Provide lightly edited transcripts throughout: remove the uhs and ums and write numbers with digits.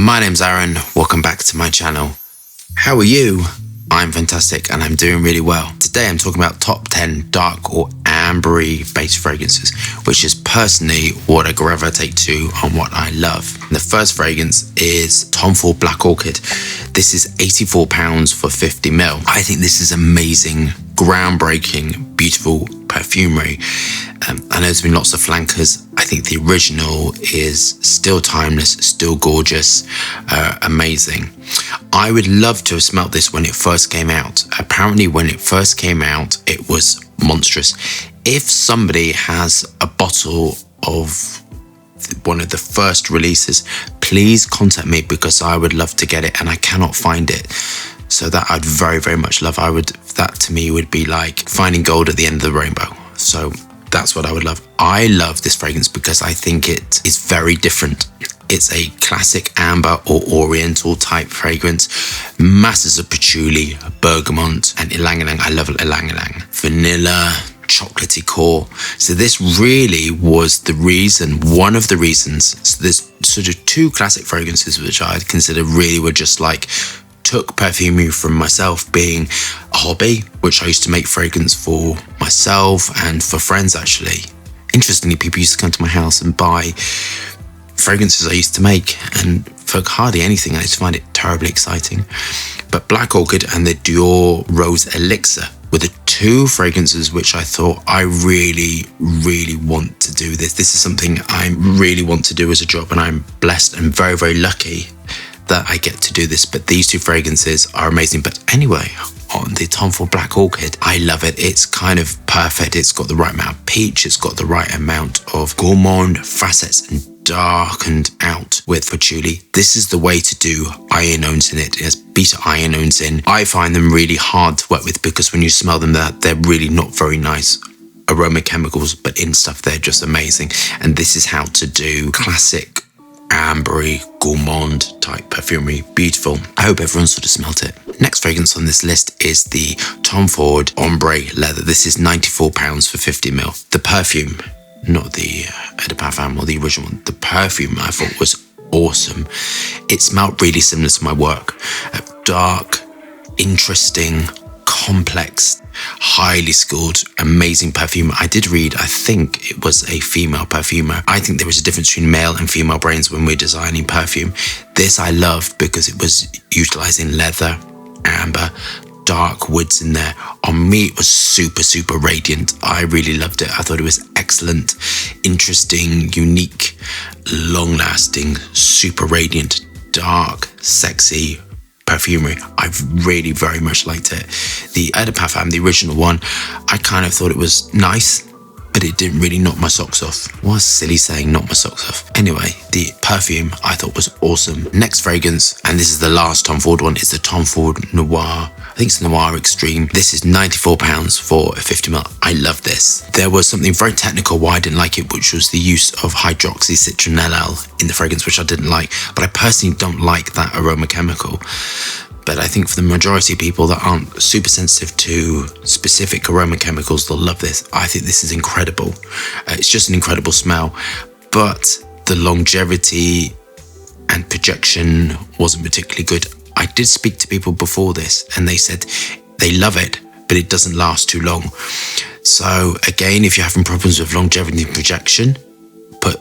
My name's Aaron, welcome back to my channel. How are you? I'm fantastic and I'm doing really well. Today I'm talking about top 10 dark or amber based fragrances, which is personally what I gravitate to and what I love. The first fragrance is Tom Ford Black Orchid. This is £84 for 50ml. I think this is amazing, groundbreaking, beautiful perfumery. I know there's been lots of flankers. I think the original is still timeless, still gorgeous, amazing. I would love to have smelt this when it first came out. Apparently when it first came out, it was monstrous. If somebody has a bottle of one of the first releases, please contact me because I would love to get it and I cannot find it. So that I'd very, very much love. That to me would be like finding gold at the end of the rainbow. So that's what I would love. I love this fragrance because I think it is very different. It's a classic amber or oriental type fragrance. Masses of patchouli, bergamot, and ylang ylang. I love ylang ylang. Vanilla, chocolatey core. So this really was the reason, one of the reasons. So there's sort of two classic fragrances which I'd consider really were just like took perfumery from myself being a hobby, which I used to make fragrance for myself and for friends actually. Interestingly, people used to come to my house and buy fragrances I used to make, and for hardly anything. I used to find it terribly exciting. But Black Orchid and the Dior Rose Elixir were the two fragrances which I thought I really, really want to do this. This is something I really want to do as a job, and I'm blessed and very, very lucky that I get to do this. But these two fragrances are amazing. But anyway, on the Tom Ford Black Orchid, I love it. It's kind of perfect. It's got the right amount of peach. It's got the right amount of gourmand facets and darkened out with patchouli. This is the way to do ionones in it. It has beta ionones in. I find them really hard to work with because when you smell them, they're really not very nice aroma chemicals, but in stuff they're just amazing. And this is how to do classic ambery, gourmand type perfumery. Beautiful. I hope everyone sort of smelt it. Next fragrance on this list is the Tom Ford Ombre Leather. This is £94 for 50ml. The perfume, not the Eau de Parfum or the original one, the perfume I thought was awesome. It smelled really similar to my work. Dark, interesting, complex, highly skilled, amazing perfume. I did read, I think it was a female perfumer. I think there was a difference between male and female brains when we're designing perfume. This I loved because it was utilizing leather, amber, dark woods in there. On me, it was super, super radiant. I really loved it. I thought it was excellent, interesting, unique, long-lasting, super radiant, dark, sexy perfumery. I've really very much liked it. The Eau de Parfum, the original one, I kind of thought it was nice, but it didn't really knock my socks off. It was silly saying knock my socks off. Anyway, the perfume I thought was awesome. Next fragrance, and this is the last Tom Ford one, is the Tom Ford Noir. I think it's Noir Extreme. This is £94 for 50ml. I love this. There was something very technical why I didn't like it, which was the use of hydroxycitronellal in the fragrance, which I didn't like. But I personally don't like that aroma chemical. But I think for the majority of people that aren't super sensitive to specific aroma chemicals, they'll love this. I think this is incredible. It's just an incredible smell. But the longevity and projection wasn't particularly good. I did speak to people before this and they said they love it, but it doesn't last too long. So again, if you're having problems with longevity and projection, put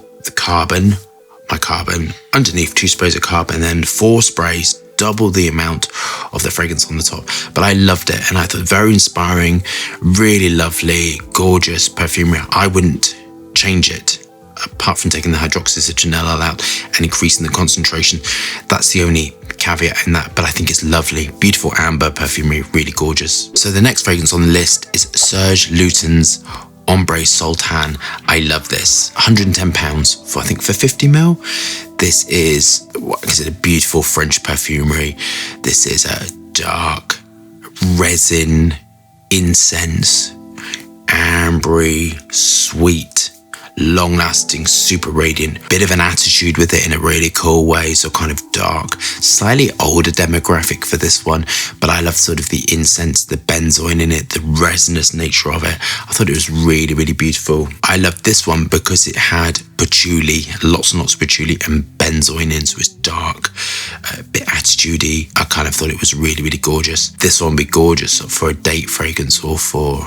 my carbon underneath 2 sprays of carbon, then 4 sprays, double the amount of the fragrance on the top. But I loved it and I thought very inspiring, really lovely, gorgeous perfumery. I wouldn't change it apart from taking the hydroxycitronellal out and increasing the concentration. That's the only caveat in that, but I think it's lovely. Beautiful amber perfumery, really gorgeous. So the next fragrance on the list is Serge Lutens Ombre Sultan. I love this. £110 for, I think, for 50ml. This is what I consider beautiful French perfumery. This is a dark resin, incense, ambery, sweet, long lasting, super radiant, bit of an attitude with it in a really cool way. So kind of dark, slightly older demographic for this one, but I love sort of the incense, the benzoin in it, the resinous nature of it. I thought it was really, really beautiful. I loved this one because it had patchouli, lots and lots of patchouli and benzoin in, so it's dark, a bit attitudey. I kind of thought it was really, really gorgeous. This one would be gorgeous for a date fragrance or for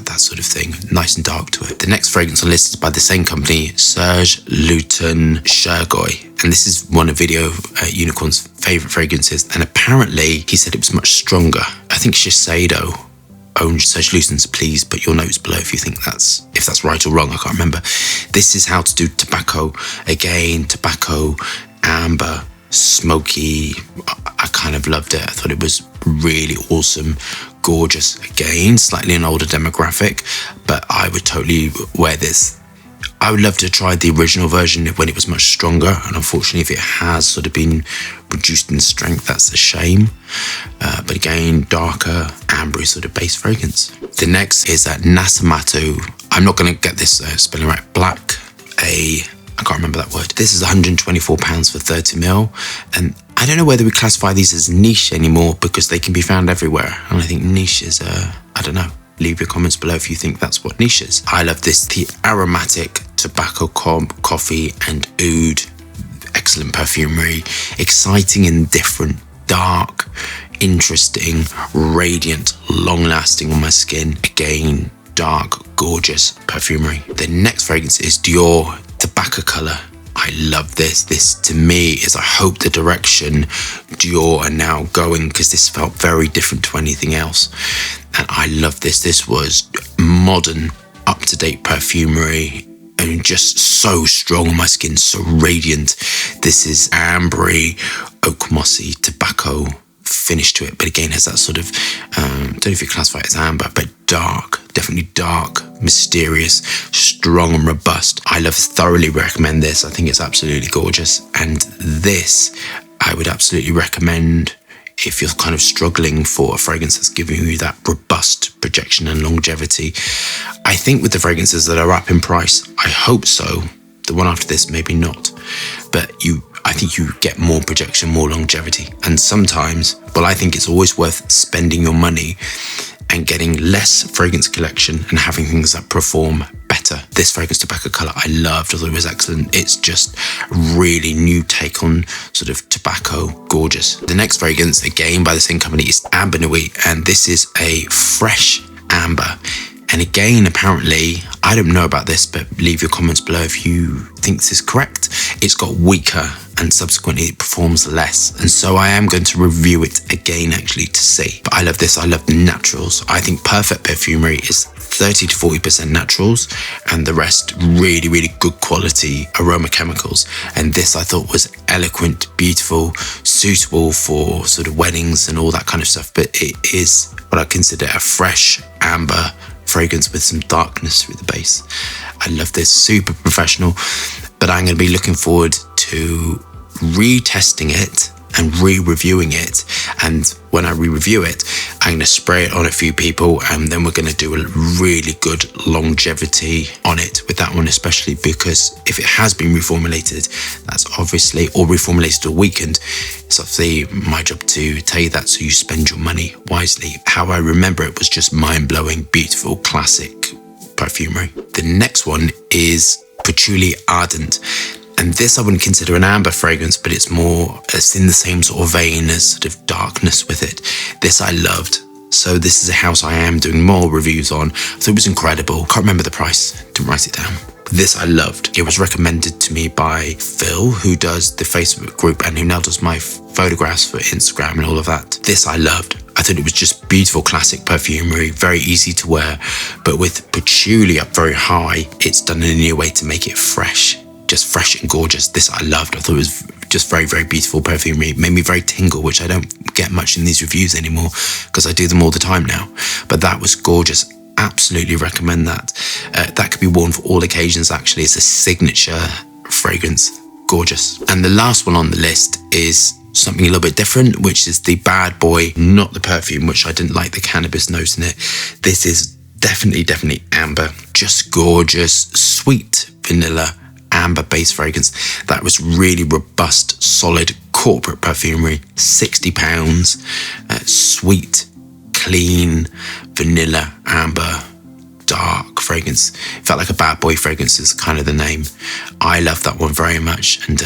that sort of thing. Nice and dark to it. The next fragrance on the list is by the same company, Serge, Lutens, Chergui. And this is one of Video Unicorn's favourite fragrances. And apparently he said it was much stronger. I think Shiseido owned Serge Lutens. Please put your notes below if you think that's right or wrong. I can't remember. This is how to do tobacco. Again, tobacco, amber, smoky. I kind of loved it. I thought it was really awesome, gorgeous. Again, slightly an older demographic, but I would totally wear this. I would love to try the original version when it was much stronger, and unfortunately if it has sort of been reduced in strength, that's a shame. But again, darker, amber sort of base fragrance. The next is Nasomatto. I'm not going to get this spelling right. I can't remember that word. This is £124 for 30ml, and I don't know whether we classify these as niche anymore because they can be found everywhere. And I think niche is, I don't know. Leave your comments below if you think that's what niche is. I love this. The aromatic tobacco, coffee and oud. Excellent perfumery. Exciting and different. Dark, interesting, radiant, long-lasting on my skin. Again, dark, gorgeous perfumery. The next fragrance is Dior Tobacco Color. I love this. This to me is, I hope, the direction Dior are now going, because this felt very different to anything else. And I love this. This was modern, up-to-date perfumery and just so strong on my skin, so radiant. This is ambre, oak mossy, tobacco finish to it, but again has that sort of, don't know if you classify it as amber, but dark, definitely dark, mysterious, strong and robust. I thoroughly recommend this. I think it's absolutely gorgeous. And this I would absolutely recommend if you're kind of struggling for a fragrance that's giving you that robust projection and longevity. I think with the fragrances that are up in price, I hope so. The one after this, maybe not. But I think you get more projection, more longevity. And sometimes, well, I think it's always worth spending your money and getting less fragrance collection and having things that perform better. This fragrance Tobacco Color I loved. I thought it was excellent. It's just a really new take on sort of tobacco. Gorgeous. The next fragrance, again by the same company, is Ambre Nuit, and this is a fresh amber. And again, apparently, I don't know about this, but leave your comments below if you think this is correct. It's got weaker and subsequently it performs less. And so I am going to review it again actually to see. But I love this. I love the naturals. I think perfect perfumery is 30 to 40% naturals and the rest really, really good quality aroma chemicals. And this I thought was eloquent, beautiful, suitable for sort of weddings and all that kind of stuff. But it is what I consider a fresh amber fragrance with some darkness through the base. I love this. Super professional, but I'm going to be looking forward to retesting it and re-reviewing it. And when I re-review it, I'm going to spray it on a few people, and then we're going to do a really good longevity on it with that one, especially because if it has been reformulated, that's obviously, or reformulated or weakened, it's obviously my job to tell you that so you spend your money wisely. How I remember it was just mind-blowing, beautiful, classic perfumery. The next one is Patchouli Ardent. And this I wouldn't consider an amber fragrance, but it's in the same sort of vein as sort of darkness with it. This I loved. So this is a house I am doing more reviews on. I thought it was incredible. Can't remember the price, didn't write it down. This I loved. It was recommended to me by Phil, who does the Facebook group and who now does my photographs for Instagram and all of that. This I loved. I thought it was just beautiful classic perfumery, very easy to wear, but with patchouli up very high, it's done in a new way to make it fresh. Just fresh and gorgeous. This I loved. I thought it was just very, very beautiful perfumery. It made me very tingle, which I don't get much in these reviews anymore because I do them all the time now. But that was gorgeous. Absolutely recommend that. That could be worn for all occasions actually. It's a signature fragrance. Gorgeous. And the last one on the list is something a little bit different, which is the Bad Boy, not the perfume, which I didn't like the cannabis note in it. This is definitely amber. Just gorgeous, sweet, vanilla amber base fragrance. That was really robust, solid corporate perfumery. £60, sweet, clean, vanilla, amber, dark fragrance. It felt like a bad boy fragrance is kind of the name. I love that one very much, and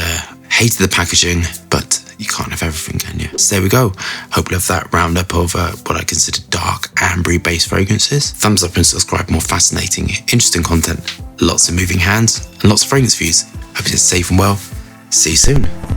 hated the packaging, but you can't have everything, can you? So there we go. Hope you love that roundup of what I consider dark, ambery based fragrances. Thumbs up and subscribe for more fascinating, interesting content. Lots of moving hands and lots of fragrance views. Hope you're safe and well. See you soon.